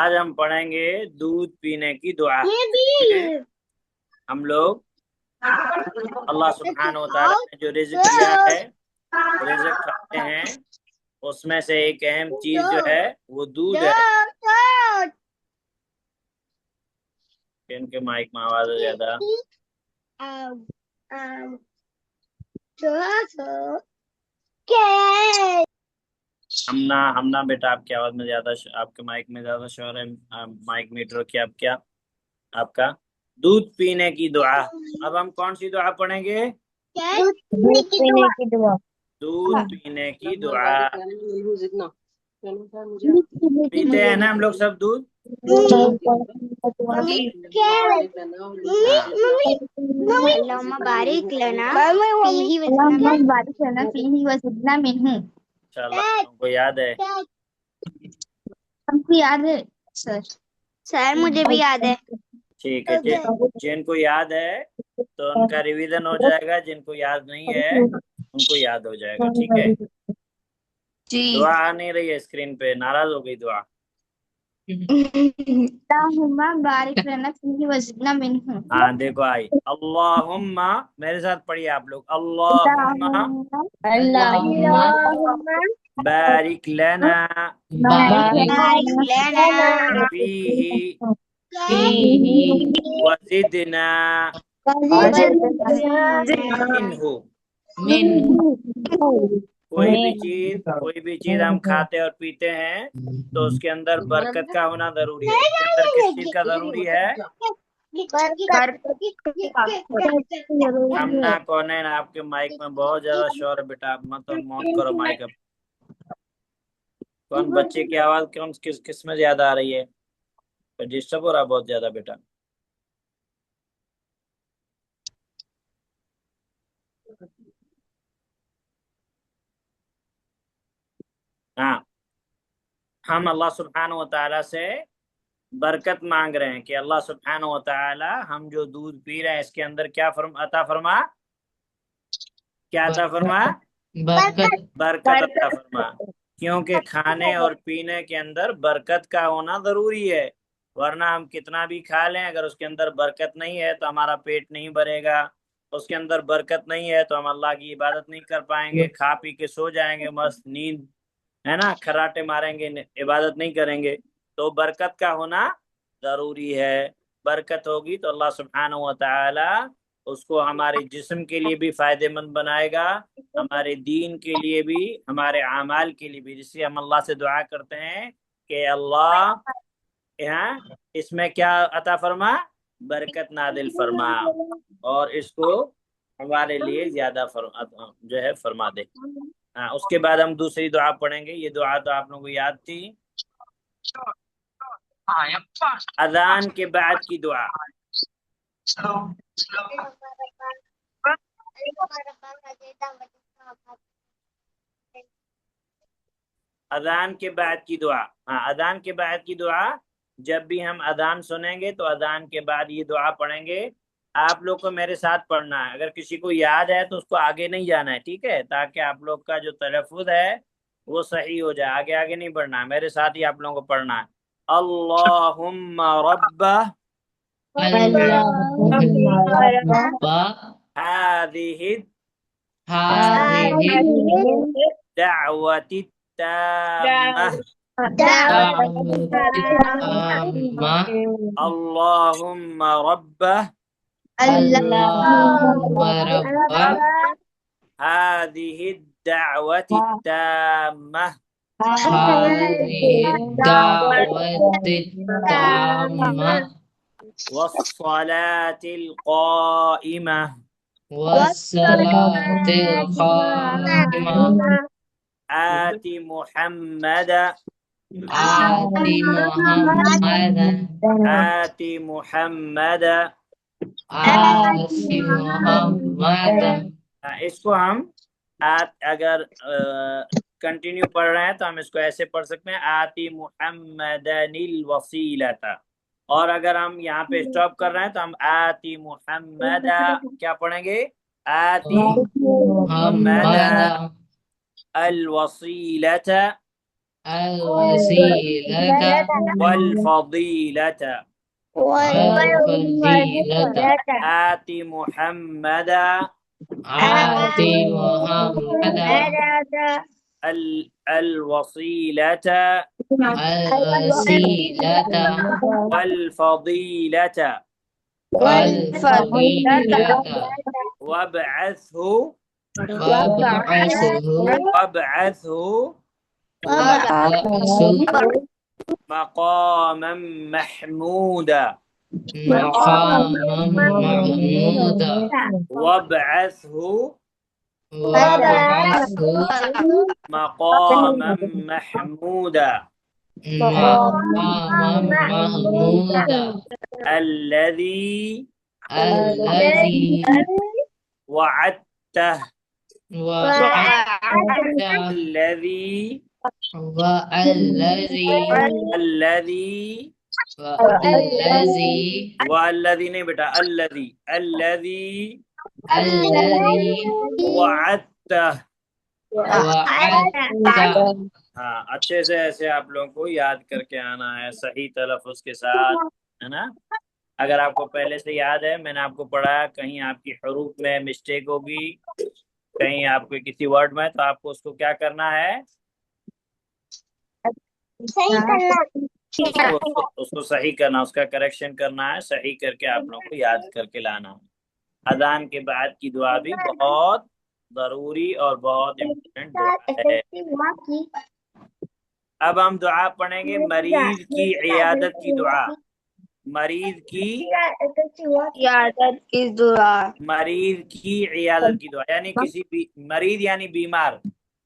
آج ہم پڑھیں گے دودھ پینے کی دعا۔ ہم لوگ اللہ سبحانہ و تعالیٰ نے جو رزق دیا ہے، رزق کھاتے ہیں، اس میں سے ایک اہم چیز جو ہے وہ دودھ ہے۔ ان کے مائک میں آواز ہے زیادہ۔ ہمنا بیٹا، آپ کی آواز میں زیادہ آپ کے مائک میں زیادہ شور ہے۔ مائک میٹ رکھیے آپ کیا آپ کا۔ دودھ پینے کی دعا۔ اب ہم کون سی دعا پڑھیں گے؟ دودھ پینے کی دعا۔ دودھ پینے کی دعا۔ پیتے ہیں نا ہم لوگ سب دودھ؟ اللهم بارك لنا فيه وزدنا منه۔ انشاءاللہ تم کو یاد ہے؟ ہم کو یاد ہے سر مجھے بھی یاد ہے۔ ٹھیک ہے، جن کو یاد ہے تو ان کا ریویژن ہو جائے گا، جن کو یاد نہیں ہے ان کو یاد ہو جائے گا، ٹھیک ہے؟ دعا آ نہیں رہی ہے اسکرین پہ، ناراض ہو گئی دعا۔ اللهم بارك لنا فيه وزدنا منه۔ ہاں دیکھو آئی۔ اللہم، میرے ساتھ پڑھیے آپ لوگ۔ اللہم بارک لنا فیہ وزدنا منہ۔ کوئی بھی چیز ہم کھاتے اور پیتے ہیں تو اس کے اندر برکت کا ہونا ضروری ہے۔ اس کے اندر کس چیز کا ضروری ہے؟ ہمنا کون ہے؟ آپ کے مائک میں بہت زیادہ شور ہے بیٹا، آپ مت موت کرو مائک اب۔ کون بچے کی آواز کس میں زیادہ آ رہی ہے؟ ڈسٹرب ہو رہا بہت زیادہ بیٹا۔ ہاں، ہم اللہ سبحانہ و تعالیٰ سے برکت مانگ رہے ہیں کہ اللہ سبحانہ و تعالیٰ ہم جو دودھ پی رہے ہیں اس کے اندر کیا عطا فرما؟ کیا عطا فرما؟ برکت عطا فرما۔ کیونکہ کھانے اور پینے کے اندر برکت کا ہونا ضروری ہے، ورنہ ہم کتنا بھی کھا لیں اگر اس کے اندر برکت نہیں ہے تو ہمارا پیٹ نہیں بھرے گا، اس کے اندر برکت نہیں ہے تو ہم اللہ کی عبادت نہیں کر پائیں گے، کھا پی کے سو جائیں گے، مست نیند ہے نا، کھراٹے ماریں گے، عبادت نہیں کریں گے۔ تو برکت کا ہونا ضروری ہے۔ برکت ہوگی تو اللہ سبحانہ و تعالی اس کو ہمارے جسم کے لیے بھی فائدہ مند بنائے گا، ہمارے دین کے لیے بھی، ہمارے اعمال کے لیے بھی، جس سے ہم اللہ سے دعا کرتے ہیں کہ اللہ یہاں اس میں کیا عطا فرما؟ برکت نازل فرما، اور اس کو ہمارے لیے زیادہ جو ہے فرما دے۔ اس کے بعد ہم دوسری دعا پڑھیں گے۔ یہ دعا تو آپ لوگوں کو یاد تھی، اذان کے بعد کی دعا۔ اذان کے بعد کی دعا، اذان کے بعد کی دعا، جب بھی ہم اذان سنیں گے تو اذان کے بعد یہ دعا پڑھیں گے۔ آپ لوگ کو میرے ساتھ پڑھنا ہے، اگر کسی کو یاد ہے تو اس کو آگے نہیں جانا ہے، ٹھیک ہے؟ تاکہ آپ لوگ کا جو تلفظ ہے وہ صحیح ہو جائے، آگے آگے نہیں پڑھنا ہے، میرے ساتھ ہی آپ لوگوں کو پڑھنا ہے۔ اللہم رب هذه الدعوة التامة اللهم رب هذه الدعوة التامة والصلاة القائمة آت محمد اس کو ہم اگر کنٹینیو پڑھ رہے ہیں تو ہم اس کو ایسے پڑھ سکتے ہیں، آتی محمدن الوسیلۃ، اور اگر ہم یہاں پہ اسٹاپ کر رہے ہیں تو ہم آتی محمد کیا پڑھیں گے؟ آتی محمد الوسیلۃ الوسيلة والفضيلة والفضيلة آت محمدا آت محمدا الوصيلة الوسيلة والفضيلة والفضيلة وابعثه وابعثه وابعثه وابعثه مقاما محمودا مقاما محمودا وابعثه وابعثه مقاما محمودا مقاما محمودا الذي الذي وعدته وعدته الذي والذي الذي والذي والذي نہیں بیٹا الذي وعدته وعدته ہاں اچھے سے ایسے آپ لوگوں کو یاد کر کے آنا ہے صحیح تلفظ کے ساتھ، ہے نا؟ اگر آپ کو پہلے سے یاد ہے، میں نے آپ کو پڑھایا، کہیں آپ کی حروف میں مسٹیک ہوگی، کہیں آپ کو کسی ورڈ میں، تو آپ کو اس کو کیا کرنا ہے؟ اس کو صحیح کرنا، اس کا کریکشن کرنا ہے، صحیح کر کے آپ لوگوں کو یاد کر کے لانا ہے۔ اذان کے بعد کی دعا بھی بہت ضروری اور بہت امپورٹنٹ دعا ہے۔ اب ہم دعا پڑھیں گے مریض کی عیادت کی دعا، مریض کی عیادت کی دعا، مریض کی عیادت کی دعا، یعنی کسی مریض یعنی بیمار،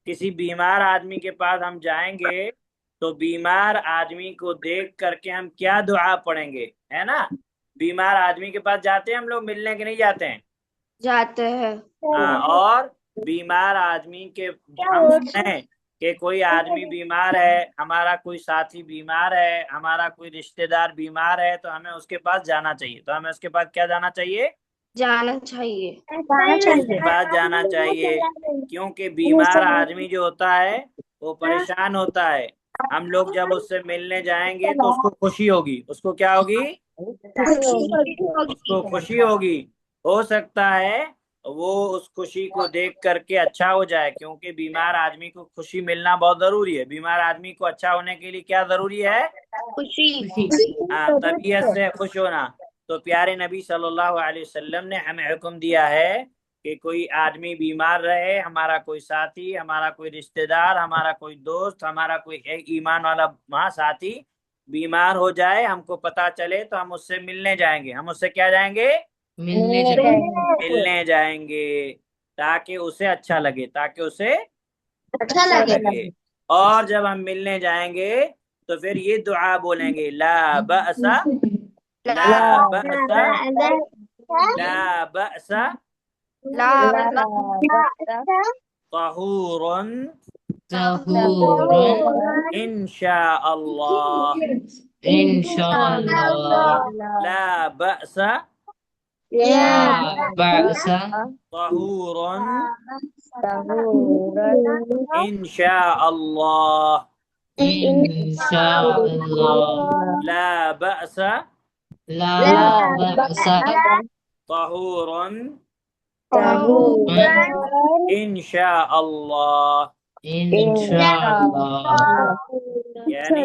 کسی بیمار آدمی کے پاس ہم جائیں گے تو بیمار آدمی کو دیکھ کر کے ہم کیا دعا پڑھیں گے، ہے نا؟ بیمار آدمی کے پاس جاتے ہیں ہم لوگ ملنے کے، نہیں جاتے ہیں؟ جاتے ہیں۔ ہاں، اور بیمار آدمی کے ہم سنیں کہ کوئی آدمی بیمار ہے، ہمارا کوئی ساتھی بیمار ہے، ہمارا کوئی رشتہ دار بیمار ہے، تو ہمیں اس کے پاس جانا چاہیے، تو ہمیں اس کے پاس کیا جانا چاہیے؟ جانا چاہیے، اس کے پاس جانا چاہیے، کیونکہ بیمار آدمی جو ہوتا ہے وہ پریشان ہوتا ہے، ہم لوگ جب اس سے ملنے جائیں گے تو اس کو خوشی ہوگی، اس کو کیا ہوگی؟ اس کو خوشی ہوگی، ہو سکتا ہے وہ اس خوشی کو دیکھ کر کے اچھا ہو جائے، کیونکہ بیمار آدمی کو خوشی ملنا بہت ضروری ہے۔ بیمار آدمی کو اچھا ہونے کے لیے کیا ضروری ہے؟ خوشی۔ ہاں، طبیعت سے خوش ہونا۔ تو پیارے نبی صلی اللہ علیہ وسلم نے ہمیں حکم دیا ہے کہ کوئی آدمی بیمار رہے، ہمارا کوئی ساتھی، ہمارا کوئی رشتہ دار، ہمارا کوئی دوست، ہمارا کوئی ایک ایمان والا ماں ساتھی بیمار ہو جائے، ہم کو پتا چلے تو ہم اس سے ملنے جائیں گے۔ ہم اس سے کیا جائیں گے؟ ملنے جائیں گے، تاکہ اسے اچھا لگے، تاکہ اسے اچھا لگے۔ اور جب ہم ملنے جائیں گے تو پھر یہ دعا بولیں گے، لا بأس لا بأس لا بأس لا طہور طہور انشاء اللہ، انشاءاللہ، لا بأس لا بأس طہور انشاء اللہ، انشاءاللہ، لا بأس لا بأس طہور طہور انشاء اللہ۔ انشاءاللہ۔ یعنی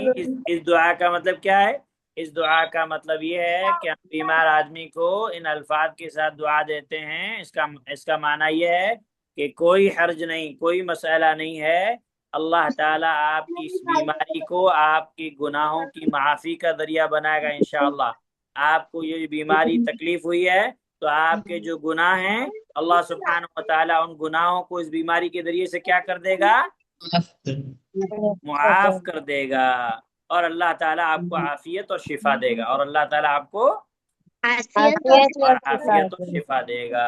اس دعا کا مطلب کیا ہے؟ اس دعا کا مطلب یہ ہے کہ ہم بیمار آدمی کو ان الفاظ کے ساتھ دعا دیتے ہیں، اس کا معنی یہ ہے کہ کوئی حرج نہیں، کوئی مسئلہ نہیں ہے، اللہ تعالیٰ آپ کی اس بیماری کو آپ کی گناہوں کی معافی کا ذریعہ بنائے گا انشاءاللہ۔ آپ کو یہ بیماری تکلیف ہوئی ہے تو آپ کے جو گناہ ہیں اللہ سبحانہ و تعالیٰ ان گناہوں کو اس بیماری کے ذریعے سے کیا کر دے گا؟ معاف کر دے گا، اور اللہ تعالیٰ آپ کو عافیت اور شفا دے گا، اور اللہ تعالیٰ آپ کو عافیت اور شفا دے گا۔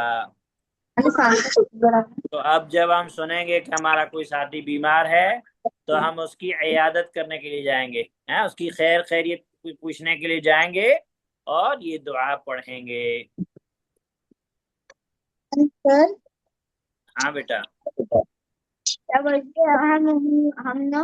تو اب جب ہم سنیں گے کہ ہمارا کوئی ساتھی بیمار ہے تو ہم اس کی عیادت کرنے کے لیے جائیں گے، اس کی خیر خیریت پوچھنے کے لیے جائیں گے اور یہ دعا پڑھیں گے۔ ہاں بیٹا، ہم نا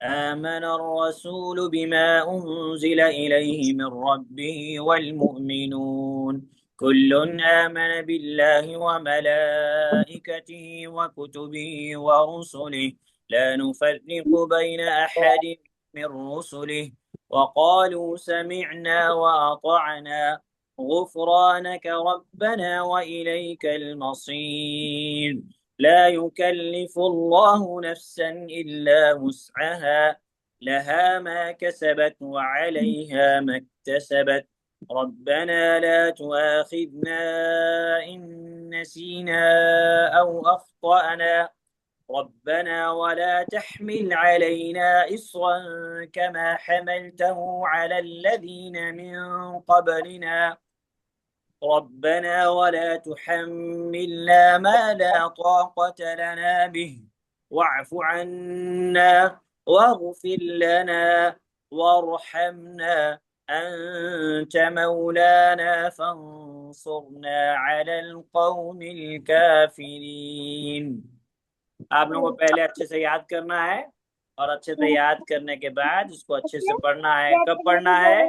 آمن الرسول بما أنزل إليه من ربه والمؤمنون كل آمن بالله وملائكته وكتبه ورسله لا نفرق بين أحد من رسله وقالوا سمعنا وأطعنا غفرانك ربنا وإليك المصير لا يكلف الله نفسا إلا وسعها لها ما كسبت وعليها ما اكتسبت ربنا لا تؤاخذنا إن نسينا أو أخطأنا ربنا ولا تحمل علينا إصرا كما حملته على الذين من قبلنا ربنا ولا تحملنا ما لا طاقة لنا به واعف عنا واغفر لنا وارحمنا أنت مولانا فانصرنا على القوم الكافرين। آپ لوگوں کو پہلے اچھے سے یاد کرنا ہے، اور اچھے سے یاد کرنے کے بعد اس کو اچھے سے پڑھنا ہے۔ کب پڑھنا ہے؟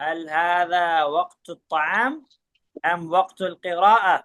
هل هذا وقت الطعام أم وقت القراءة؟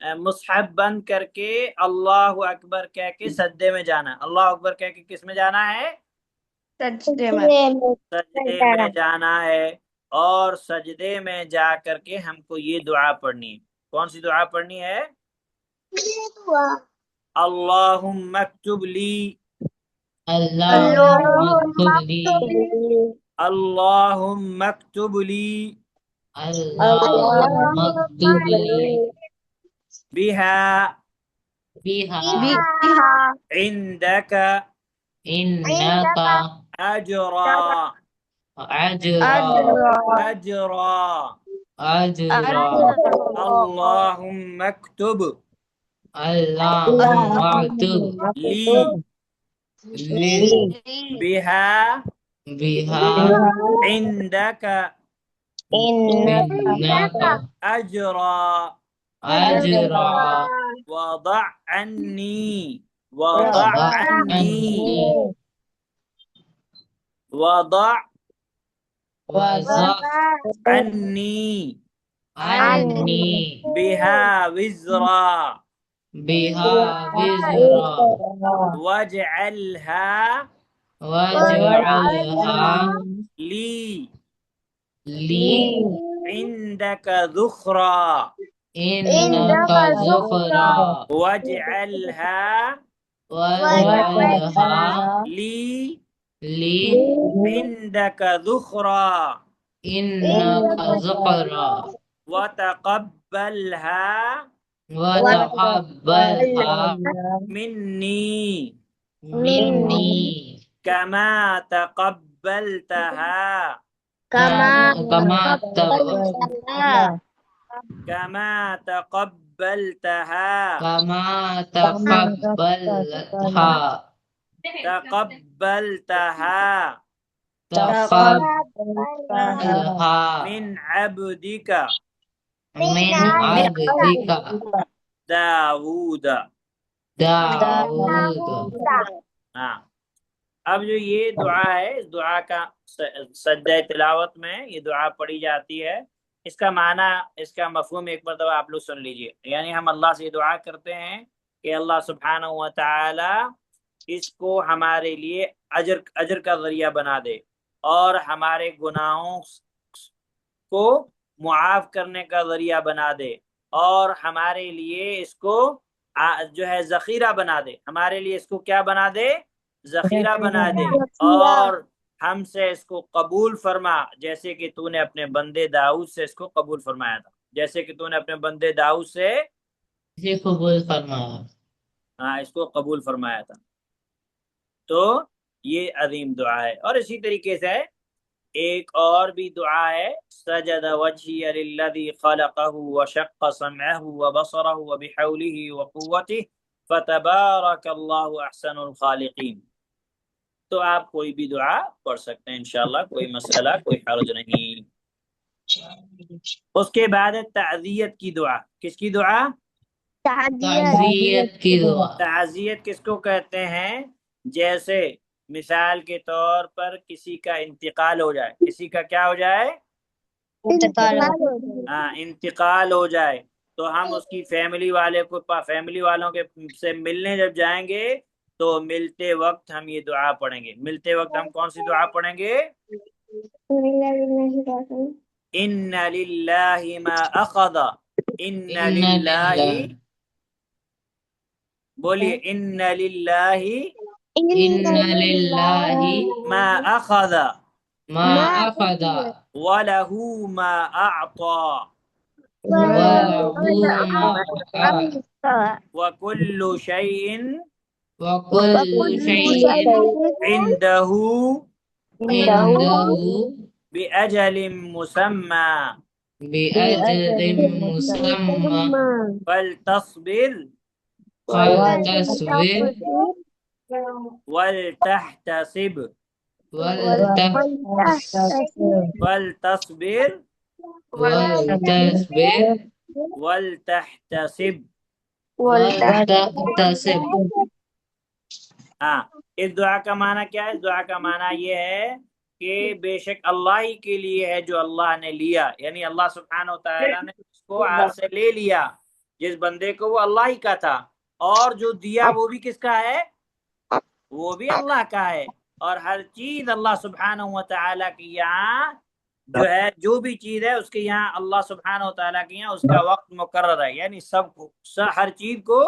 مصحف بند کر کے اللہ اکبر کہہ کے سجدے میں جانا. اللہ اکبر کہہ کے کس میں جانا ہے؟ سجدے میں سجدے میں جانا ہے. اور سجدے میں جا کر کے ہم کو یہ دعا پڑھنی ہے. کون سی دعا پڑھنی ہے؟ اللہم اکتب لی، اللہم اکتب لی، اللہم اکتب لی اللہم اکتب لی بہا بہا عندک انک اجرا اجرا اجرا. اجرا. اللہم اکتب اللہم اکتب لی لی بہا بہا عندک انک اجرا اجرا وضع عنی وضع عنی عنی وضع وضع عنی عنی بها وزرا بہا وزرا واجعلها واجعلها لي لی عندك ذخرا انک ذخرا واجعلها واجعلها لي لی عندك ذخرا انک ذخرا وتقبلها وتقبلها مني منی كما تقبلتها كما كما تقبلتها تقبلتها تقبلتها تقبلها من عبدك من عبدك داود. داود. ہاں، اب جو یہ دعا ہے، اس دعا کا سجدہ تلاوت میں یہ دعا پڑھی جاتی ہے. اس کا معنی، اس کا مفہوم ایک مرتبہ آپ لوگ سن لیجئے. یعنی ہم اللہ سے یہ دعا کرتے ہیں کہ اللہ سبحانہ و تعالی اس کو ہمارے لیے اجر کا ذریعہ بنا دے، اور ہمارے گناہوں کو معاف کرنے کا ذریعہ بنا دے، اور ہمارے لیے اس کو جو ہے ذخیرہ بنا دے. ہمارے لیے اس کو کیا بنا دے؟ ذخیرہ بنا دے. اور ہم سے اس کو قبول فرما، جیسے کہ تو نے اپنے بندے داؤد سے اس کو قبول فرمایا تھا. جیسے کہ تو نے اپنے بندے داؤد سے اسے قبول فرمایا. اس کو قبول فرمایا تھا. تو یہ عظیم دعا ہے. اور اسی طریقے سے ایک اور بھی دعا ہے، سجد وجہی للذی خلقہ وشق سمعہ وبصرہ وبحولہ وقوتہ فتبارک اللہ احسن الخالقین. تو آپ کوئی بھی دعا پڑھ سکتے ہیں انشاءاللہ، کوئی مسئلہ، کوئی حرج نہیں. اس کے بعد تعزیت کی دعا. کس کی دعا؟ تعزیت کی دعا. تعزیت کس کو کہتے ہیں؟ جیسے مثال کے طور پر کسی کا انتقال ہو جائے. کسی کا کیا ہو جائے؟ انتقال ہو جائے، تو ہم اس کی فیملی والوں کے سے ملنے جب جائیں گے تو ملتے وقت ہم یہ دعا پڑھیں گے. ملتے وقت ہم کون سی دعا پڑھیں گے؟ ان للہ ما اخذ، ان ان للہ، للہ، بولیے ان للہ ان للہ ما اخذ ما اخذ وله ما اعطى وله ما أعطى وكل شيء وكل شيء عنده عنده بأجل مسمى بأجل مسمى فلتصبر فلتصبر ولتحتسب فلتصبر ولتصبر ولتحتسب. ولتحتسب. ہاں، اس دعا کا معنی کیا ہے؟ اس دعا کا معنی یہ ہے کہ بے شک اللہ ہی کے لیے ہے جو اللہ نے لیا، یعنی اللہ سبحانہ و تعالیٰ نے اس کو آپ سے لے لیا، جس بندے کو وہ اللہ ہی کا تھا، اور جو دیا وہ بھی کس کا ہے؟ وہ بھی اللہ کا ہے، اور ہر چیز اللہ سبحانہ و تعالیٰ کی یہاں جو ہے، جو بھی چیز ہے اس کے یہاں اللہ سبحانہ و تعالیٰ کے یہاں اس کا وقت مقرر ہے، یعنی سب کو ہر چیز کو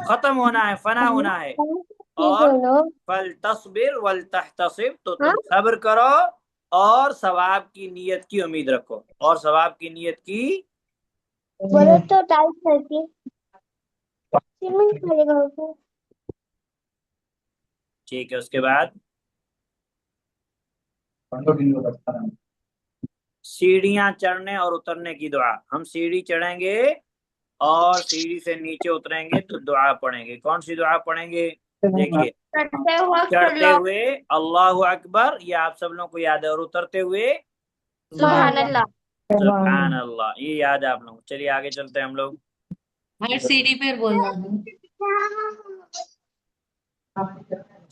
ختم ہونا ہے، فنا ہونا ہے۔ اور فَلْتَصْبِرْ وَلْتَحْتَسِبْ، تو تم صبر کرو اور ثواب کی نیت کی امید رکھو، اور ثواب کی نیت کی بولو تو ٹائپ کر کے سیمنٹ کھائے گا وہ۔ ٹھیک ہے۔ اس کے بعد سیڑھیاں چڑھنے اور اترنے کی دعا، ہم سیڑھی چڑھیں گے اور سیڑھی سے نیچے اتریں گے تو دعا پڑھیں گے۔ کون سی دعا پڑھیں گے؟ دیکھیے، چڑھتے ہوئے اللہ اکبر، یہ آپ سب لوگوں کو یاد ہے، اور اترتے ہوئے سبحان اللہ۔ سبحان اللہ، یہ یاد ہے آپ لوگوں کو۔ چلیے آگے چلتے ہیں ہم لوگ۔ ہر سیڑھی پہ بولنا ہے۔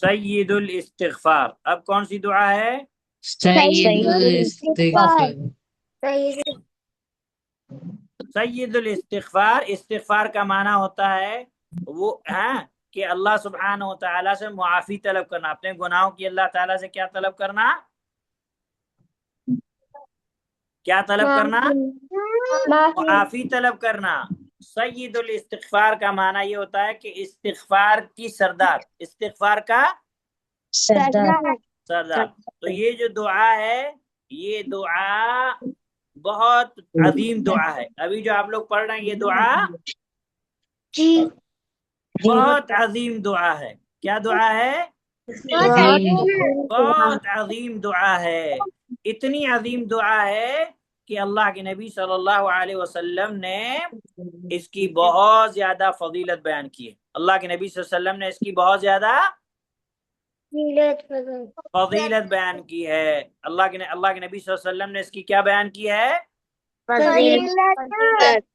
سید الاستغفار، اب کون سی دعا ہے؟ سید الاستغفار۔ سید الاستغفار، استغفار کا معنی ہوتا ہے وہ کہ اللہ سبحانہ و تعالیٰ سے معافی طلب کرنا، اپنے گناہوں کی اللہ تعالیٰ سے کیا طلب کرنا؟ کیا طلب کرنا؟ معافی طلب کرنا۔ سید الاستغفار کا معنی یہ ہوتا ہے کہ استغفار کی سردار، استغفار کا سردار۔ تو یہ جو دعا ہے، یہ دعا بہت عظیم دعا ہے۔ ابھی جو آپ لوگ پڑھ رہے ہیں یہ دعا بہت عظیم دعا ہے۔ کیا دعا ہے؟ بہت عظیم دعا ہے۔ اتنی عظیم دعا ہے کہ اللہ کے نبی صلی اللہ علیہ وسلم نے اس کی بہت زیادہ فضیلت بیان کی ہے۔ اللہ کے نبی صلی اللہ علیہ وسلم نے اس کی بہت زیادہ فضیلت بیان کی ہے۔ اللہ کے نبی صلی اللہ علیہ وسلم نے اس کی کیا بیان کی ہے؟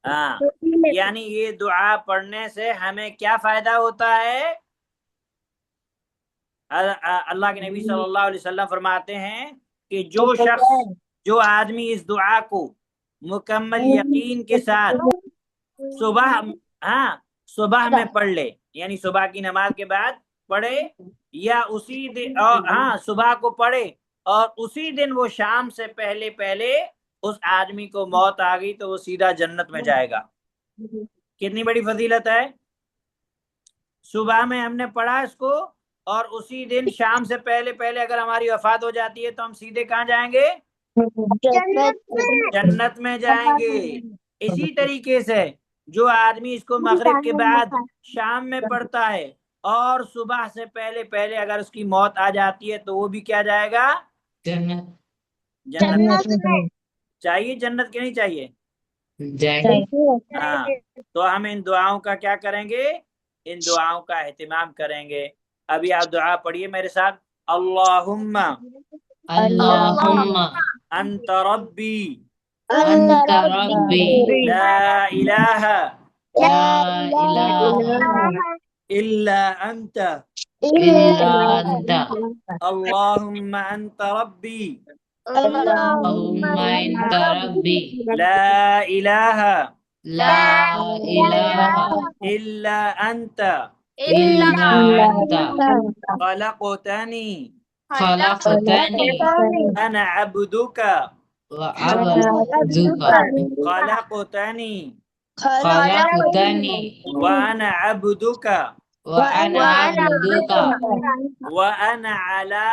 ہاں، یعنی یہ دعا پڑھنے سے ہمیں کیا فائدہ ہوتا ہے؟ اللہ کے نبی صلی اللہ علیہ وسلم فرماتے ہیں کہ جو شخص، جو آدمی اس دعا کو مکمل یقین کے ساتھ صبح میں پڑھ لے، یعنی صبح کی نماز کے بعد پڑھے، یا اسی دن صبح کو پڑھے اور اسی دن وہ شام سے پہلے اس آدمی کو موت آ گئی تو وہ سیدھا جنت میں جائے گا۔ کتنی بڑی فضیلت ہے! صبح میں ہم نے پڑھا اس کو، اور اسی دن شام سے پہلے اگر ہماری وفات ہو جاتی ہے تو ہم سیدھے کہاں جائیں گے؟ جنت میں جائیں گے۔ اسی طریقے سے جو آدمی اس کو مغرب کے بعد شام میں پڑھتا ہے اور صبح سے پہلے اگر اس کی موت آ جاتی ہے تو وہ بھی کیا جائے گا؟ جنت۔ چاہیے جنت کے نہیں چاہیے؟ ہاں، تو ہم ان دعاؤں کا کیا کریں گے؟ ان دعاؤں کا اہتمام کریں گے۔ ابھی آپ دعا پڑھیے میرے ساتھ۔ اللہم اللہم انت ربی انت ربی لا الہ لا الہ الا انت الا انت اللہم انت ربی اللہم انت ربی لا الہ لا الہ الا انت الا انت خلقتنی خلقتنی انا عبدک وعبدک خلقتنی خلقتنی وانا عبدک وانا عبدک وانا علی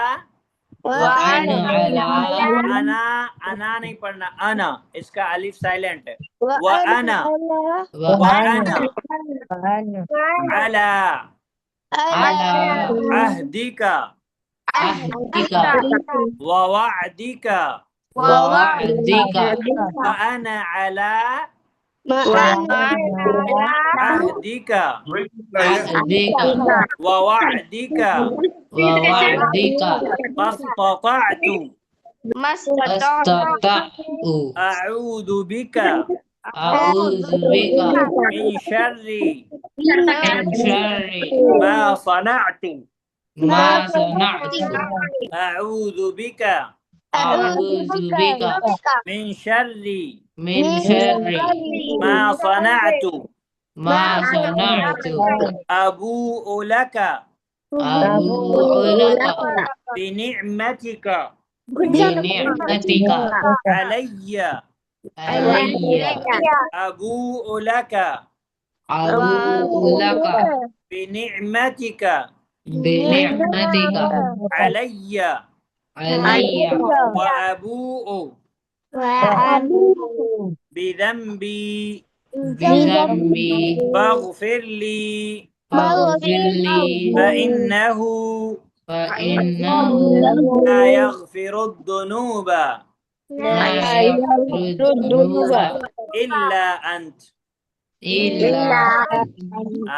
وانا علی انا نہیں پڑھنا، انا اس کا الف سائلنٹ ہے، وانا وانا علی علی عہدک عہدک ووعدک ووعدک وانا علی عہدک عہدک ووعدک ووعدک ما استطعت اعوذ بک اعوذ بک من شر من شر ما صنعت ما صنعت اعوذ بک أعوذ بك من شر من شر ما صنعت ما صنعت أبوء لك أبوء لك بنعمتك بنعمتك علي علي أبوء لك أبوء لك بنعمتك بنعمتك علي علي وأبوء بذنبي بذنبي فاغفر لي فاغفر لي فإنه فإنه لا يغفر الذنوب لا يغفر الذنوب إلا أنت. إلا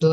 2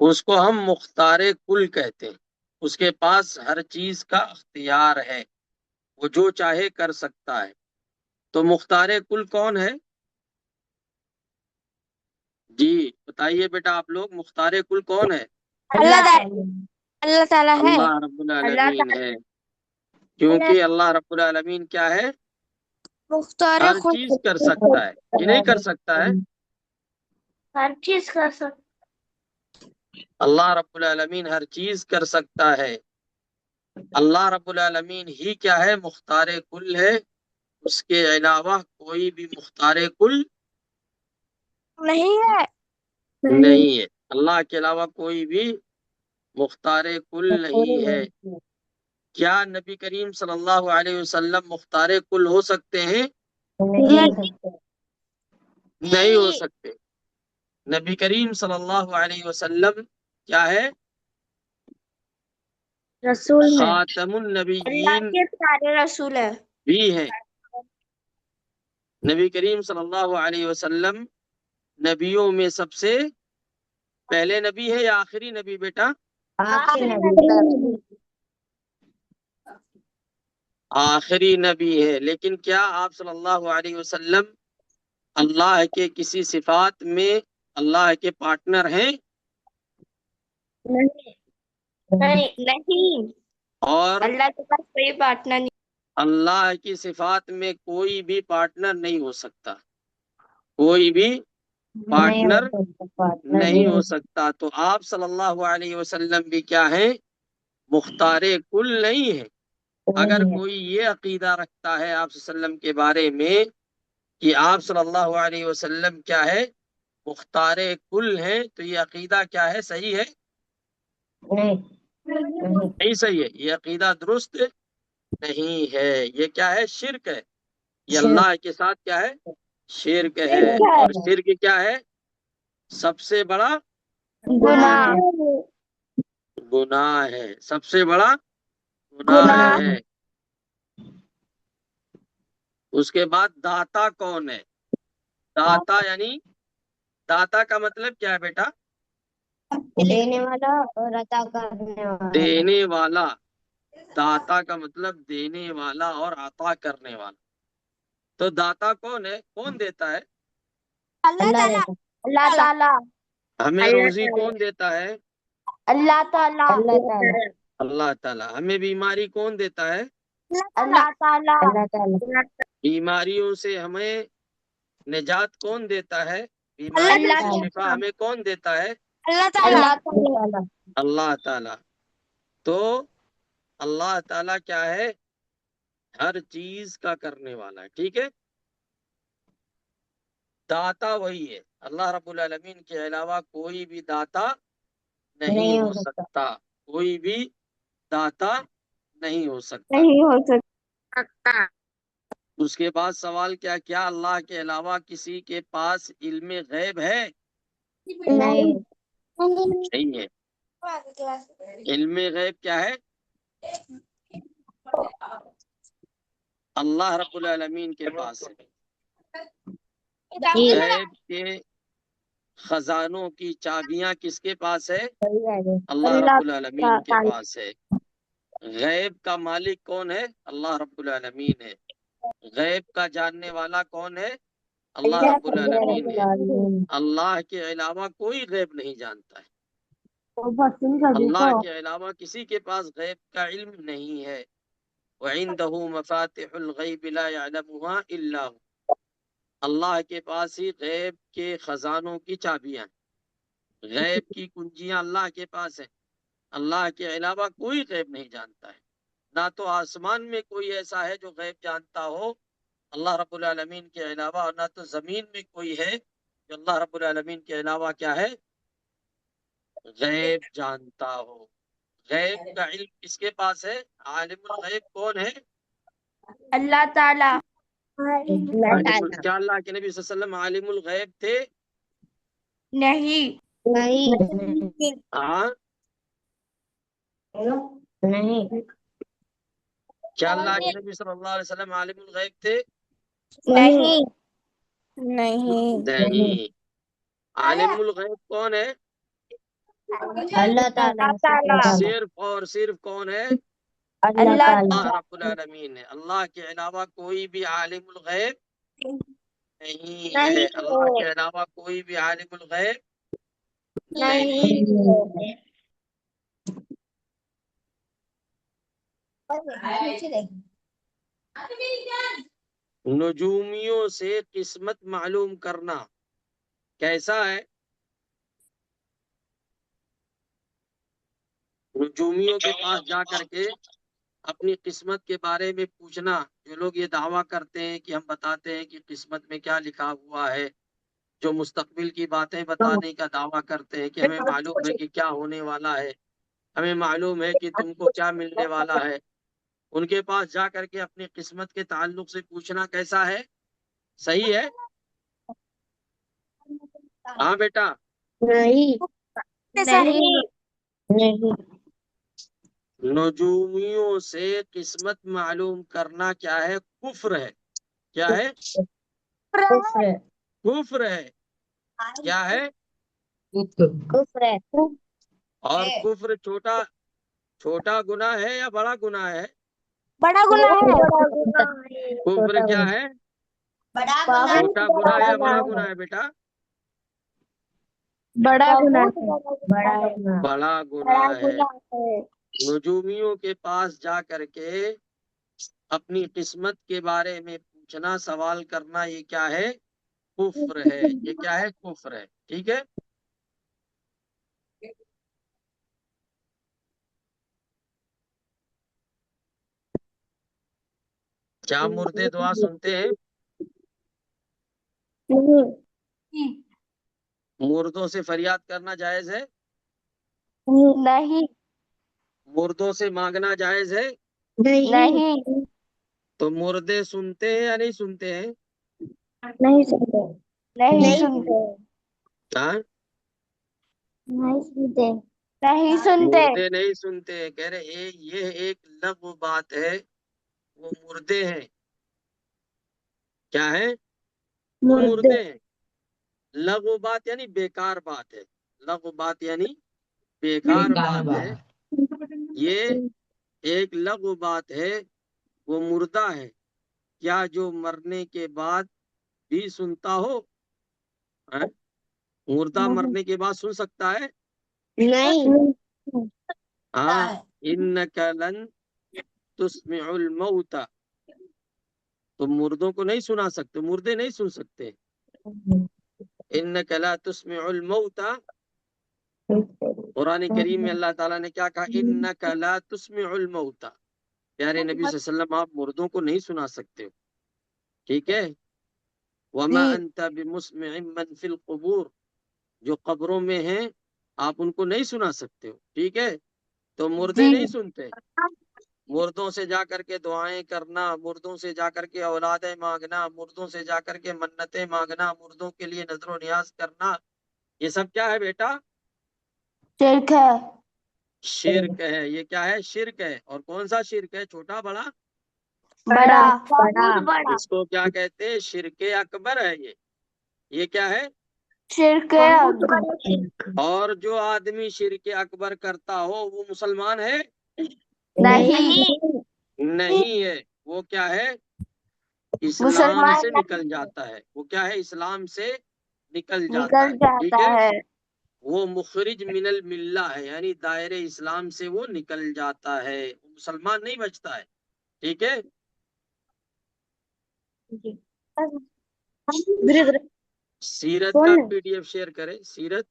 اس کو ہم مختار کل کہتے ہیں. اس کے پاس ہر چیز کا اختیار ہے، وہ جو چاہے کر سکتا ہے. تو مختار کل کون ہے؟ جی بتائیے بیٹا آپ لوگ، مختار کل کون ہے؟ اللہ تعالیٰ ہے. اللہ رب العالمین ہے. کیونکہ اللہ رب العالمین کیا ہے؟ مختار ہر چیز کر سکتا ہے. یہ نہیں کر سکتا ہے، ہر چیز کر سکتا. اللہ رب العالمین ہر چیز کر سکتا ہے. اللہ رب العالمین ہی کیا ہے؟ مختار کل ہے. اس کے علاوہ کوئی بھی مختار کل نہیں ہے. نہیں ہے. اللہ کے علاوہ کوئی بھی مختار کل نہیں ہے. کیا نبی کریم صلی اللہ علیہ وسلم مختار کل ہو سکتے ہیں؟ نہیں ہو سکتے. نبی کریم صلی اللہ علیہ وسلم کیا ہے؟ رسول ہے. خاتم اللہ النبیین کے سارے رسول ہے. بھی ہیں. نبی کریم صلی اللہ علیہ وسلم نبیوں میں سب سے پہلے نبی ہے یا آخری نبی بیٹا؟ آخری نبی ہے. لیکن کیا آپ صلی اللہ علیہ وسلم اللہ کے کسی صفات میں اللہ کے پارٹنر ہیں؟ نہیں. اور اللہ کے پاس کوئی پارٹنر نہیں. اللہ کی صفات میں کوئی بھی پارٹنر نہیں ہو سکتا. کوئی بھی پارٹنر نہیں ہو سکتا. تو آپ صلی اللہ علیہ وسلم بھی کیا ہیں؟ مختار کل نہیں ہے. اگر کوئی یہ عقیدہ رکھتا ہے آپ صلی اللہ علیہ وسلم کے بارے میں کہ آپ صلی اللہ علیہ وسلم کیا ہے؟ مختار کل ہیں، تو یہ عقیدہ کیا ہے؟ صحیح ہے؟ نہیں صحیح ہے. یہ عقیدہ درست نہیں ہے. یہ کیا ہے؟ شرک ہے. یہ اللہ کے ساتھ کیا ہے؟ شرک ہے. اور شرک کیا ہے؟ سب سے بڑا گناہ ہے. سب سے بڑا گناہ ہے. اس کے بعد داتا کون ہے؟ داتا یعنی داتا کا مطلب کیا ہے بیٹا؟ دینے والا اور عطا کرنے والا. دینے والا. داتا کا مطلب دینے والا اور عطا کرنے والا. تو داتا کون ہے؟ کون دیتا ہے؟ اللہ تعالیٰ. ہمیں روزی کون دیتا ہے؟ اللہ تعالیٰ. اللہ تعالیٰ. ہمیں بیماری کون دیتا ہے؟ اللہ تعالیٰ. بیماریوں سے ہمیں نجات کون دیتا ہے؟ بیماریوں سے شفا ہمیں کون دیتا ہے؟ اللہ تعالیٰ. اللہ تعالیٰ. تو اللہ تعالیٰ کیا ہے؟ ہر چیز کا کرنے والا ہے. ٹھیک ہے. داتا وہی ہے. اللہ رب العالمین کے علاوہ کوئی بھی داتا نہیں ہو سکتا. کوئی بھی داتا نہیں ہو سکتا. نہیں ہو سکتا. اس کے بعد سوال کیا اللہ کے علاوہ کسی کے پاس علم غیب ہے؟ نہیں. نہیں ہے. علم غیب کیا ہے؟ اللہ رب العالمین کے پاس ہے. غیب کے خزانوں کی چابیاں کس کے پاس ہے؟ اللہ رب العالمین کے پاس ہے. غیب کا مالک کون ہے؟ اللہ رب العالمین ہے. غیب کا جاننے والا کون ہے؟ اللہ رب العالمین ہے. اللہ کے علاوہ کوئی غیب نہیں جانتا ہے. اللہ کے علاوہ کسی کے پاس غیب کا علم نہیں ہے. وعنده مفاتح الغیب لا يعلمها الا هو. اللہ کے پاس ہی غیب کے خزانوں کی چابیاں ہیں. غیب کی کنجیاں اللہ کے پاس ہیں. اللہ کے علاوہ کوئی غیب نہیں جانتا ہے. نہ تو آسمان میں کوئی ایسا ہے جو غیب جانتا ہو اللہ رب العالمین کے علاوہ، اور نہ تو زمین میں کوئی ہے جو اللہ رب العالمین کے علاوہ کیا ہے؟ غیب جانتا ہو. غیب کا علم کس کے پاس ہے؟ عالم الغیب کون ہے؟ اللہ تعالیٰ. کیا اللہ کے نبی صلی اللہ علیہ وسلم عالم الغیب تھے؟ نہیں. ہاں. کیا اللہ کے نبی صلی اللہ علیہ وسلم عالم الغیب تھے؟ نہیں. نہیں. عالم الغیب کون ہے؟ اللہ تعالیٰ صرف اور صرف کون ہے؟ اللہ اللہ تعالیٰ رب العالمین ہے. اللہ کے علاوہ کوئی بھی عالم الغیب نہیں ہے. اللہ کے علاوہ کوئی بھی عالم الغیب نہیں. نجومیوں سے قسمت معلوم کرنا کیسا ہے؟ نجومیوں کے پاس جا کر کے اپنی قسمت کے بارے میں پوچھنا. جو لوگ یہ دعویٰ کرتے ہیں کہ ہم بتاتے ہیں کہ قسمت میں کیا لکھا ہوا ہے، جو مستقبل کی باتیں بتانے کا دعویٰ کرتے ہیں کہ ہمیں معلوم ہے کہ کیا ہونے والا ہے، ہمیں معلوم ہے کہ تم کو کیا ملنے والا ہے، ان کے پاس جا کر کے اپنی قسمت کے تعلق سے پوچھنا کیسا ہے؟ صحیح ہے؟ ہاں بیٹا. نہیں نہیں نجومیوں سے قسمت معلوم کرنا کیا ہے؟ کفر ہے. کیا ہے؟ کفر کفر ہے. کیا ہے؟ کفر ہے اور کفر چھوٹا گناہ ہے یا بڑا گناہ ہے؟ بڑا گناہ ہے کفر کیا ہے؟ چھوٹا گناہ یا بڑا گناہ ہے بیٹا؟ بڑا گناہ بڑا گناہ ہے. نجومیوں کے پاس جا کر کے اپنی قسمت کے بارے میں پوچھنا، سوال کرنا، یہ کیا ہے؟ کفر ہے. یہ کیا ہے؟ کفر ہے. ٹھیک ہے. کیا مردے دعا سنتے ہیں؟ مردوں سے فریاد کرنا جائز ہے؟ نہیں مردوں سے مانگنا جائز ہے؟ نہیں تو مردے سنتے ہیں یا نہیں سنتے ہیں؟ نہیں سنتے نہیں سنتے ہاں؟ نہیں سنتے نہیں سنتے مردے نہیں سنتے. کہہ رہے یہ ایک لغو بات ہے، وہ مردے ہیں. کیا ہے؟ وہ مردے ہیں. لغو بات یعنی بیکار بات ہے. لغو بات یعنی بیکار بات ہے. یہ ایک لغو بات ہے، وہ مردہ ہے. کیا جو مرنے کے بعد بھی سنتا ہو؟ ہاں؟ مردہ مرنے کے بعد سن سکتا ہے؟ نہیں ہاں. انک لن تسمع الموتى، تم مردوں کو نہیں سنا سکتے، مردے نہیں سن سکتے. انک لا تسمع الموتى، قرآن کریم میں اللہ تعالیٰ نے کیا کہا؟ انک لا تسمع الموتى. پیارے نبی صلی اللہ علیہ وسلم، آپ مردوں کو نہیں سنا سکتے ہو. ٹھیک ہے. وما انت بمسمع من فی القبور، جو قبروں میں ہیں آپ ان کو نہیں سنا سکتے ہو. ٹھیک ہے. تو مردے نہیں سنتے. مردوں سے جا کر کے دعائیں کرنا، مردوں سے جا کر کے اولادیں مانگنا، مردوں سے جا کر کے منتیں مانگنا، مردوں کے لیے نظر و نیاز کرنا، یہ سب کیا ہے بیٹا؟ شرک ہے شرک ہے. یہ کیا ہے؟ شرک ہے. اور کون سا شرک ہے؟ چھوٹا بڑا؟ بڑا اس کو کیا کہتے ہیں؟ شرک اکبر ہے. یہ کیا ہے؟ شرک اور جو آدمی شرک اکبر کرتا ہو وہ مسلمان ہے؟ نہیں نہیں ہے. وہ کیا ہے؟ اسلام مسلمان سے نکل جاتا ہے. وہ کیا ہے؟ اسلام سے نکل جاتا ہے. ٹھیک جاتا ہے. ہے وہ مخرج من الملہ ہے، یعنی دائرے اسلام سے وہ نکل جاتا ہے، وہ مسلمان نہیں بچتا ہے. ٹھیک ہے. سیرت کا PDF شیئر کریں. سیرت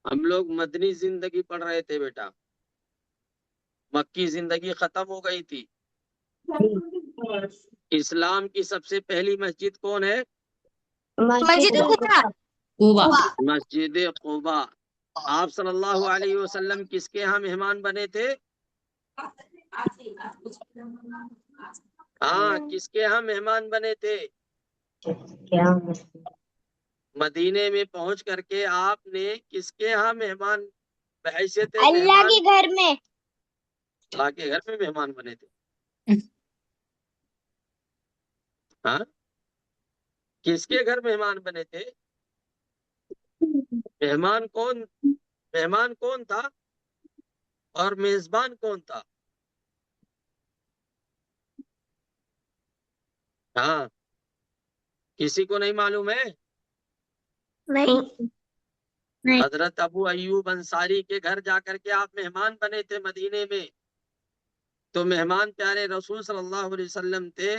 ہم لوگ مدنی زندگی پڑھ رہے تھے بیٹا، مکی زندگی ختم ہو گئی تھی. اسلام کی سب سے پہلی مسجد کون ہے؟ مسجد قباء. آپ صلی اللہ علیہ وسلم کس کے ہاں مہمان بنے تھے؟ ہاں، کس کے ہاں مہمان بنے تھے؟ مدینے میں پہنچ کر کے آپ نے کس کے ہاں مہمان بحیثیت اللہ مہمان کے گھر میں اللہ کے گھر میں مہمان بنے تھے. ہاں کس کے گھر مہمان بنے تھے؟ مہمان کون تھا اور میزبان کون تھا؟ ہاں کسی کو نہیں معلوم ہے؟ نہیں. حضرت ابو ایوب انصاری کے گھر جا کر کے آپ مہمان بنے تھے مدینے میں. تو مہمان پیارے رسول صلی اللہ علیہ وسلم تھے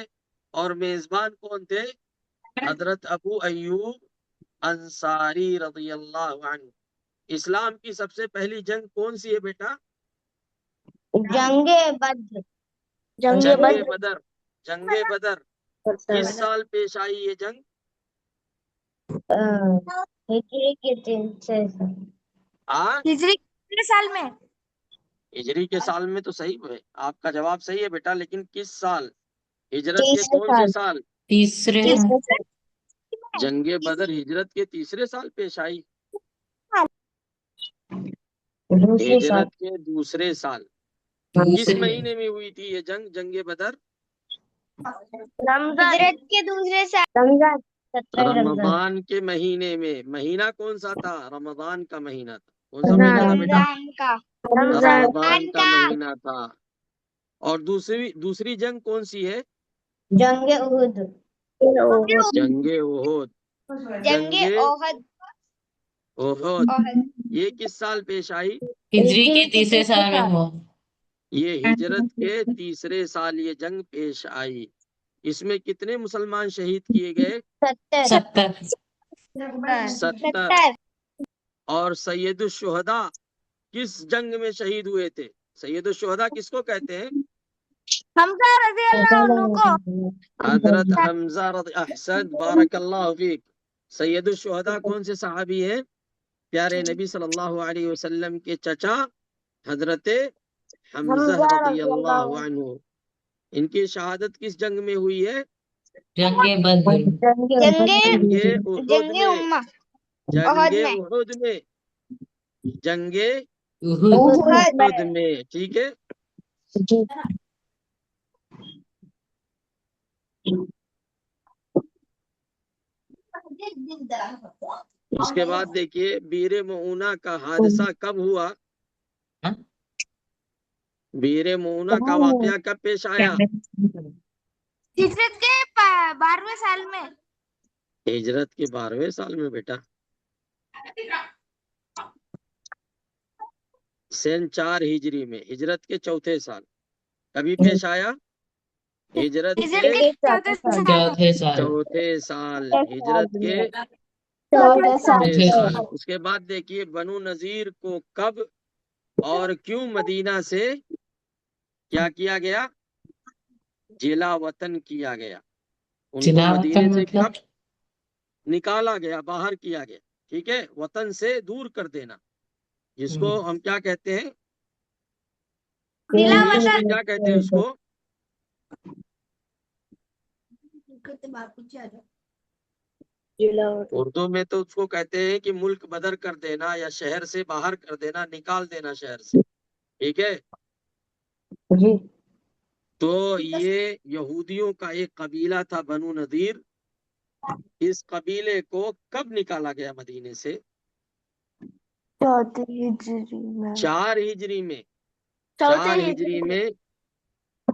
اور میزبان کون تھے؟ حضرت ابو ایوب انصاری رضی اللہ عنہ. اسلام کی سب سے پہلی جنگ کون سی ہے بیٹا؟ جنگ بدر. جنگ جنگ بدر. بدر. جنگ بدر کس سال پیش آئی یہ جنگ؟ ہجری کے 300 سال. ہاں ہجری کتنے سال میں؟ ہجری کے سال میں تو صحیح ہے، آپ کا جواب صحیح ہے بیٹا، لیکن کس سال؟ ہجرت کے تیسرے کون سے سال؟ تیسرے تیسرے سال. جنگ بدر ہجرت کے تیسرے سال پیش آئی. دوسرے سال. ہجرت کے دوسرے سال. کس مہینے میں ہوئی تھی یہ جنگ بدر؟ ہجرت کے دوسرے سال. رمضان. 17 رمضان. رمضان کے مہینے میں. مہینہ کون سا تھا؟ رمضان کا مہینہ تھا. کون سا مہینہ تھا بیٹا؟ رمضان کا. رمضان رمضان کا مہینہ تھا. اور دوسری جنگ کون سی ہے؟ جنگ احد. جنگ احد. جنگ احد. احد یہ کس سال پیش آئی؟ ہجری کے تیسرے سال میں ہوا. یہ ہجرت کے تیسرے سال یہ جنگ پیش آئی. اس میں کتنے مسلمان شہید کیے گئے؟ 70. 70. اور سید الشہداء کس جنگ میں شہید ہوئے تھے؟ سید الشہداء کس کو کہتے ہیں؟ حمزہ رضی اللہ عنہ کو. حضرت حمزہ احسن بارک اللہ فیک. سید الشہداء کون سے صحابی ہیں؟ پیارے نبی صلی اللہ علیہ وسلم کے چچا حضرت حمزہ رضی اللہ عنہ. ان کی شہادت کس جنگ میں ہوئی ہے؟ جنگ بدر. جنگ احد جنگ میں. امہ. جنگ احد میں. جنگ احد. احد میں. ٹھیک ہے. اس کے بعد دیکھیے بیر معونہ کا حادثہ کب ہوا؟ بیر معونہ کا واقعہ کب پیش آیا؟ ہجرت کے 12ویں سال میں. ہجرت کے 12ویں سال میں بیٹا. سن 4 ہجری میں. ہجرت کے چوتھے سال. کبھی پیش آیا؟ ہجرت کے چوتھے سال. چوتھے سال. ہجرت کے چوتھے چوتھے سال. سال. اس کے بعد دیکھیے بنو نذیر کو کب اور کیوں مدینہ سے کیا کیا گیا؟ جلا وطن کیا گیا. ان کو مدینے سے کب نکالا گیا، باہر کیا گیا؟ ٹھیک ہے. وطن سے دور کر دینا، جس کو ہم کیا کہتے ہیں؟ انگلش میں کیا کہتے ہیں اس کو؟ اردو میں تو اس کو کہتے ہیں کہ ملک بدر کر دینا یا شہر سے باہر کر دینا، نکال دینا شہر سے. ٹھیک ہے. تو یہ یہودیوں کا ایک قبیلہ تھا بنو نذیر. اس قبیلے کو کب نکالا گیا مدینے سے؟ 4 ہجری میں. 4 ہجری میں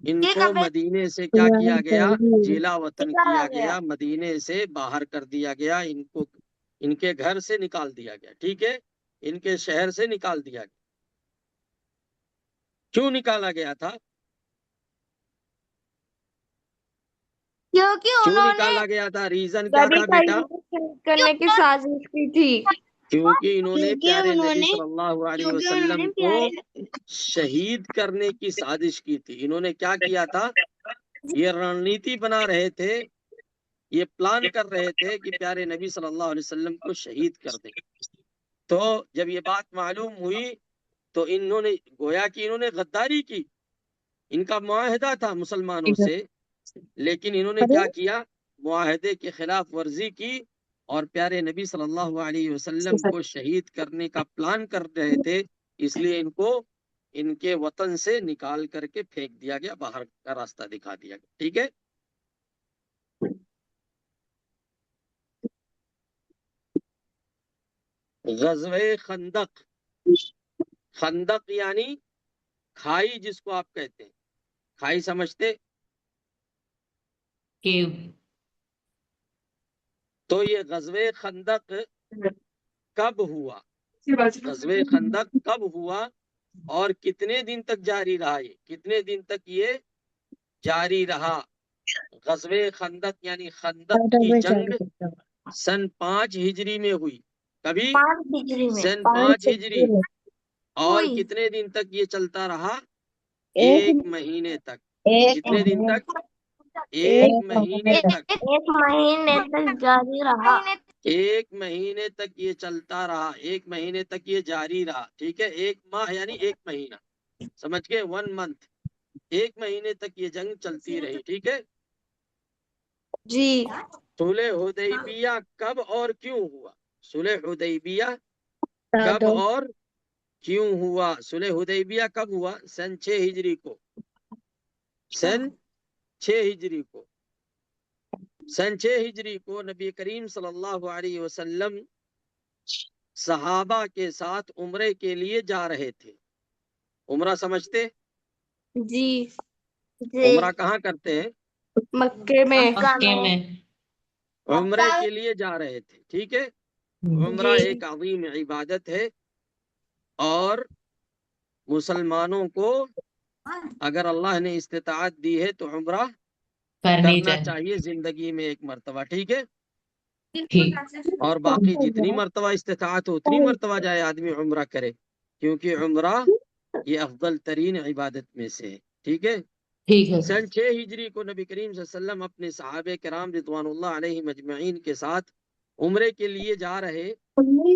ان کو مدینے سے کیا کیا گیا؟ جلا وطن کیا گیا، مدینے سے باہر کر دیا گیا. ان کو ان کے گھر سے نکال دیا گیا. ٹھیک ہے. ان کے شہر سے نکال دیا گیا. کیوں نکالا گیا تھا؟ کیوں نکالا گیا تھا؟ ریزن کیا تھا بیٹا؟ کرنے کی سازش کی تھی. کیونکہ انہوں نے پیارے نبی صلی اللہ علیہ وسلم کو شہید کرنے کی سازش کی تھی. انہوں نے کیا کیا تھا؟ یہ رننیتی بنا رہے تھے، یہ پلان کر رہے تھے کہ پیارے نبی صلی اللہ علیہ وسلم کو شہید کر دیں. تو جب یہ بات معلوم ہوئی تو انہوں نے گویا کہ انہوں نے غداری کی. ان کا معاہدہ تھا مسلمانوں سے، لیکن انہوں نے کیا کیا؟ معاہدے کی خلاف ورزی کی اور پیارے نبی صلی اللہ علیہ وسلم کو شہید کرنے کا پلان کر رہے تھے. اس لیے ان کو ان کے وطن سے نکال کر کے پھینک دیا گیا، باہر کا راستہ دکھا دیا گیا. ٹھیک ہے. غزوہ خندق، خندق یعنی کھائی جس کو آپ کہتے ہیں، کھائی سمجھتے؟ کیو. تو یہ غزوہ خندق کب ہوا؟ غزوہ خندق کب ہوا اور کتنے دن تک جاری رہا؟ یہ کتنے دن تک یہ جاری رہا؟ غزوہ خندق یعنی خندق کی جنگ سن 5 ہجری میں ہوئی. کبھی؟ 5 ہجری میں. سن 5 ہجری. اور ہوئی. کتنے دن تک یہ چلتا رہا؟ ایک 1 مہینے تک. کتنے دن تک؟ 1 مہینے تک. 1 مہینے تک جاری رہا. 1 مہینے تک یہ چلتا رہا، 1 مہینے تک یہ جاری رہا. ٹھیک ہے. 1 ماہ یعنی 1 مہینہ، سمجھ گئے؟ 1 منتھ. 1 مہینے تک یہ جنگ چلتی رہی. ٹھیک ہے. جی. صلح حدیبیہ کب اور کیوں ہوا؟ صلح حدیبیہ کب اور کیوں ہوا؟ صلح حدیبیہ کب ہوا؟ سن 6 ہجری کو. سن 6 ہجری کو. سن 6 ہجری کو نبی کریم صلی اللہ علیہ وسلم صحابہ کے ساتھ عمرے کے لیے جا رہے تھے. عمرہ سمجھتے؟ جی. عمرہ کہاں کرتے ہیں؟ مکے میں. مکے میں. عمرے کے لیے جا رہے تھے. ٹھیک ہے. عمرہ ایک عظیم عبادت ہے اور مسلمانوں کو اگر اللہ نے استطاعت دی ہے تو عمرہ کرنی کرنا چاہیے. چاہیے زندگی میں ایک مرتبہ. ٹھیک ہے. ٹھیک. اور باقی جتنی مرتبہ استطاعت ہو اتنی مرتبہ جائے آدمی عمرہ کرے، کیونکہ عمرہ یہ افضل ترین عبادت میں سے ہے. ٹھیک ہے. ٹھیک ہے. سن 6 ہجری کو نبی کریم صلی اللہ علیہ وسلم اپنے صحابہ کرام رضوان اللہ علیہ مجمعین کے ساتھ عمرے کے لیے جا رہے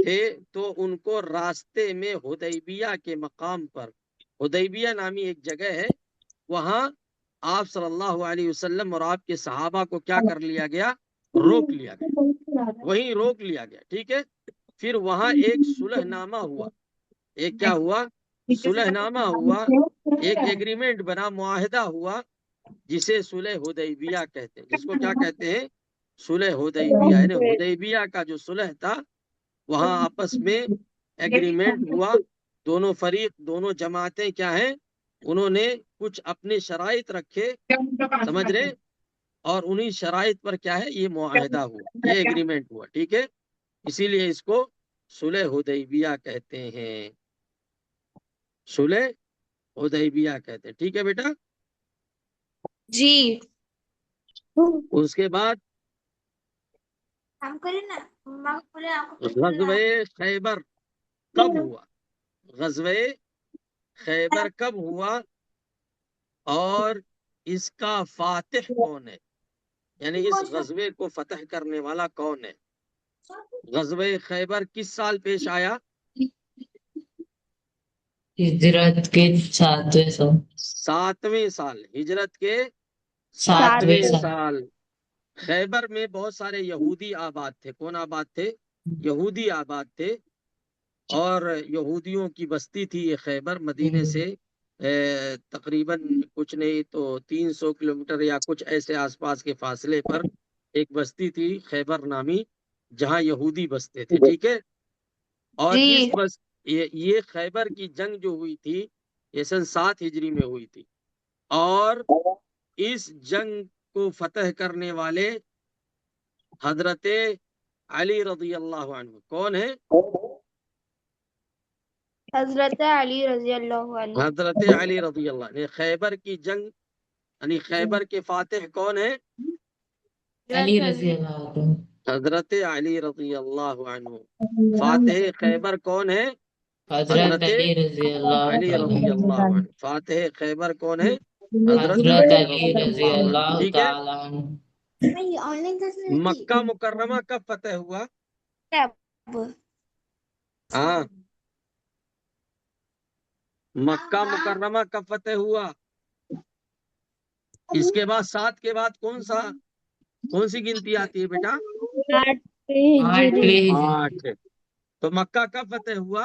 تھے تو ان کو راستے میں حدیبیہ کے مقام پر، حدیبیہ نامی ایک جگہ ہے، وہاں آپ صلی اللہ علیہ وسلم اور آپ کے صحابہ کو کیا کر لیا گیا؟ روک لیا گیا. وہیں روک لیا گیا. ٹھیک ہے. پھر وہاں ایک صلح نامہ ہوا. ایک کیا ہوا؟ صلح نامہ ہوا. ایک ایگریمنٹ بنا، معاہدہ ہوا، جسے صلح حدیبیہ کہتے ہیں. جس کو کیا کہتے ہیں؟ صلح حدیبیہ. یعنی حدیبیہ کا جو صلح تھا وہاں آپس میں ایگریمنٹ ہوا. دونوں فریق، دونوں جماعتیں کیا ہیں، انہوں نے کچھ اپنے شرائط رکھے، سمجھ رہے؟ اور انہی شرائط پر کیا ہے، یہ معاہدہ ہوا، یہ ایگریمنٹ ہوا. ٹھیک ہے. اسی لیے اس کو صلح حدیبیہ کہتے ہیں. صلح حدیبیہ کہتے ہیں. ٹھیک ہے بیٹا. جی. اس کے بعد غزوہ خیبر کب ہوا؟ غزوہ خیبر کب ہوا اور اس کا فاتح کون ہے؟ یعنی اس غزوے کو فتح کرنے والا کون ہے؟ غزوہ خیبر کس سال پیش آیا؟ ہجرت کے 7ویں سال. 7ویں سال. ہجرت کے 7ویں 7ویں سال. سال. خیبر میں بہت سارے یہودی آباد تھے. کون آباد تھے؟ یہودی آباد تھے. اور یہودیوں کی بستی تھی یہ خیبر. مدینے سے تقریباً کچھ نہیں تو 300 کلومیٹر یا کچھ ایسے آس پاس کے فاصلے پر ایک بستی تھی خیبر نامی، جہاں یہودی بستے تھے. ٹھیک ہے. اور یہ خیبر کی جنگ جو ہوئی تھی یہ سن 7 ہجری میں ہوئی تھی. اور اس جنگ کو فتح کرنے والے حضرت علی رضی اللہ عنہ کون ہے؟ حضرت علی رضی اللہ عنہ. حضرت علی رضی اللہ عنہ. خیبر کی جنگ یعنی خیبر کے فاتح کون ہے؟ علی رضی اللہ عنہ. حضرت علی رضی اللہ عنہ. فاتح خیبر کون ہے؟ حضرت علی رضی اللہ علی رضی عنہ. اللہ عنہ. فاتح خیبر کون ہے؟ حضرت علی رضی اللہ ٹھیک ہے. تعالی عنہ. مکہ مکرمہ کب فتح ہوا؟ ہاں، مکہ مکرمہ کب فتح ہوا؟ اس کے بعد 7 کے بعد کون سی گنتی آتی ہے بیٹا؟ 8ویں ہجری. 8. تو مکہ کب فتح ہوا؟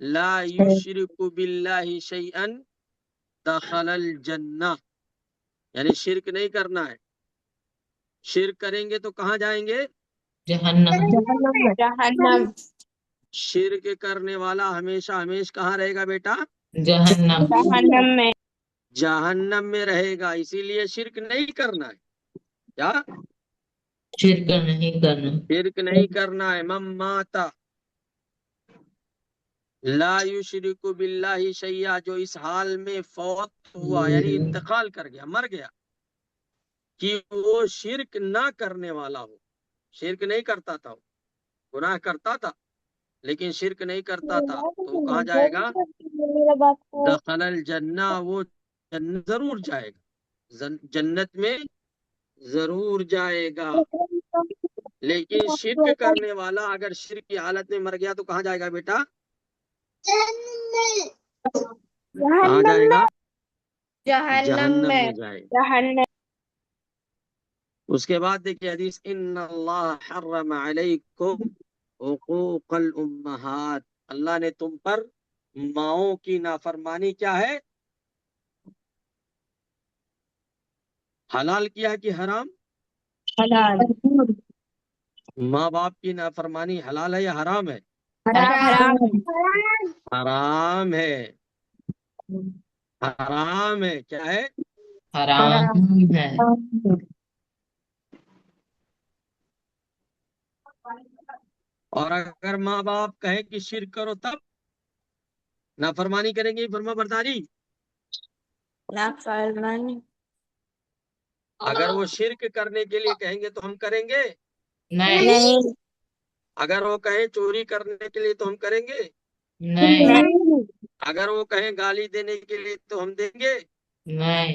لا یشرک باللہ شیئا دخل الجنہ، یعنی شرک نہیں کرنا ہے. شرک کریں گے تو کہاں جائیں گے؟ جہنم. جہنم. شرک کرنے والا ہمیشہ ہمیش کہاں رہے گا بیٹا؟ جہنم. جہنم میں. جہنم میں رہے گا. اسی لیے شرک نہیں کرنا ہے. کیا؟ شرک نہیں کرنا. شرک نہیں کرنا ہے. من مات لا یشرک باللہ شیئا، جو اس حال میں فوت ہوا یعنی انتقال کر گیا، مر گیا، کہ وہ شرک نہ کرنے والا ہو. شرک نہیں کرتا تھا، وہ گناہ کرتا تھا لیکن شرک نہیں کرتا تھا، تو وہ کہاں جائے گا؟ دخل الجنہ، وہ جنت ضرور جائے گا، جنت میں ضرور جائے گا. لیکن شرک کرنے والا اگر شرک کی حالت میں مر گیا تو کہاں جائے گا بیٹا؟ کہاں جائے گا؟ جہنم میں جائے گا. جہنم. اس کے بعد دیکھیے حدیث، ان اللہ حرم علیکم حقوق الامہات، اللہ نے تم پر ماؤں کی نافرمانی کیا ہے؟ حلال کیا ہے کہ حرام؟ حلال. ماں باپ کی نافرمانی حلال ہے یا حرام ہے؟ حرام. حرام ہے. حرام ہے. کیا ہے؟ حرام ہے. اور اگر ماں باپ کہیں کہ شرک کرو تب نافرمانی کریں گے، فرما برداری. نافرمانی. اگر وہ شرک کرنے کے لیے کہیں گے تو ہم کریں گے. نہیں. نہیں. اگر وہ کہیں چوری کرنے کے لیے تو ہم کریں گے. نہیں. اگر وہ کہیں گالی دینے کے لیے تو ہم دیں گے. نہیں.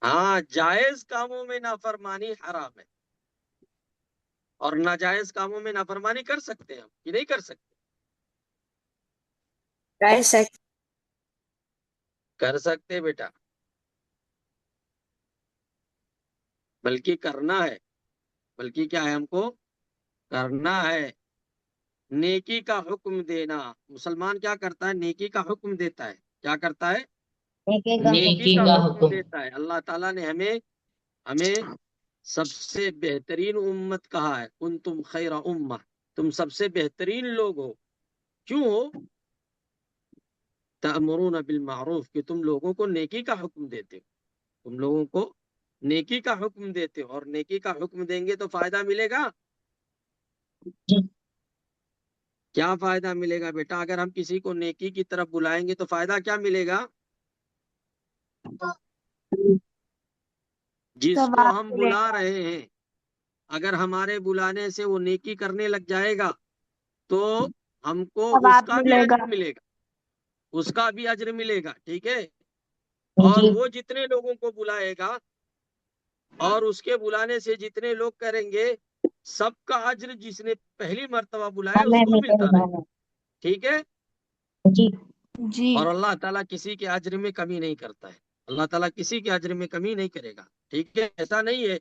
ہاں، جائز کاموں میں نافرمانی حرام ہے، اور ناجائز کاموں میں نافرمانی کر سکتے ہیں ہم کہ نہیں کر سکتے؟ کر سکتے بیٹا، بلکہ کرنا ہے. بلکہ کیا ہے؟ ہم کو کرنا ہے. نیکی کا حکم دینا، مسلمان کیا کرتا ہے؟ نیکی کا حکم دیتا ہے. کیا کرتا ہے؟ نیکی کا حکم دیتا ہے. اللہ تعالیٰ نے ہمیں سب سے بہترین امت کہا ہے، کنتم خیر امہ، تم سب سے بہترین لوگ ہو. کیوں ہو؟ تأمرون بالمعروف، کہ تم لوگوں کو نیکی کا حکم دیتے ہو. تم لوگوں کو نیکی کا حکم دیتے ہو، اور نیکی کا حکم دیں گے تو فائدہ ملے گا. کیا فائدہ ملے گا بیٹا؟ اگر ہم کسی کو نیکی کی طرف بلائیں گے تو فائدہ کیا ملے گا؟ جس کو ہم بلا رہے ہیں اگر ہمارے بلانے سے وہ نیکی کرنے لگ جائے گا تو ہم کو اس کا بھی اجر ملے گا. اس کا بھی اجر ملے گا. ٹھیک ہے؟ اور وہ جتنے لوگوں کو بلائے گا اور اس کے بلانے سے جتنے لوگ کریں گے، سب کا اجر جس نے پہلی مرتبہ بلایا اس کو ملتا رہے گا. ٹھیک ہے؟ جی. اور اللہ تعالیٰ کسی کے اجر میں کمی نہیں کرتا ہے. اللہ تعالیٰ کسی کے اجر میں کمی نہیں کرے گا. ٹھیک ہے؟ ایسا نہیں ہے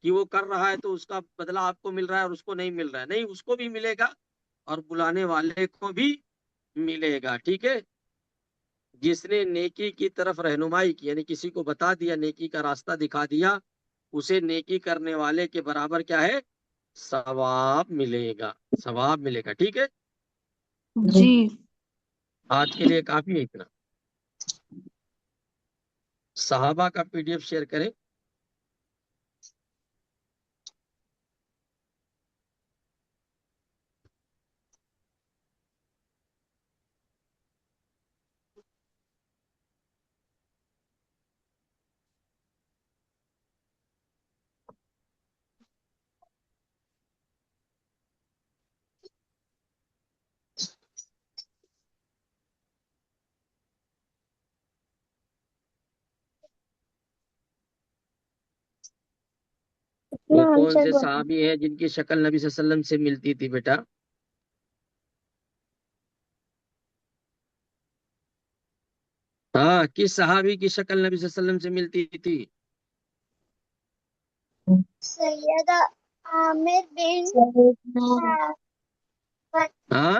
کہ وہ کر رہا ہے تو اس کا بدلہ آپ کو مل رہا ہے اور اس کو نہیں مل رہا ہے. نہیں، اس کو بھی ملے گا اور بلانے والے کو بھی ملے گا. ٹھیک ہے؟ جس نے نیکی کی طرف رہنمائی کی، یعنی کسی کو بتا دیا، نیکی کا راستہ دکھا دیا، اسے نیکی کرنے والے کے برابر کیا ہے؟ ثواب ملے گا. ثواب ملے گا. ٹھیک ہے؟ جی. آج کے لیے کافی ہے اتنا. صحابہ کا PDF شیئر کریں. وہ کون سے صحابی ہیں جن کی شکل نبی صلی اللہ علیہ وسلم سے ملتی تھی بیٹا؟ ہاں، کس صحابی کی شکل نبی صلی اللہ علیہ وسلم سے ملتی تھی؟ سیدہ عامر بن ہاں،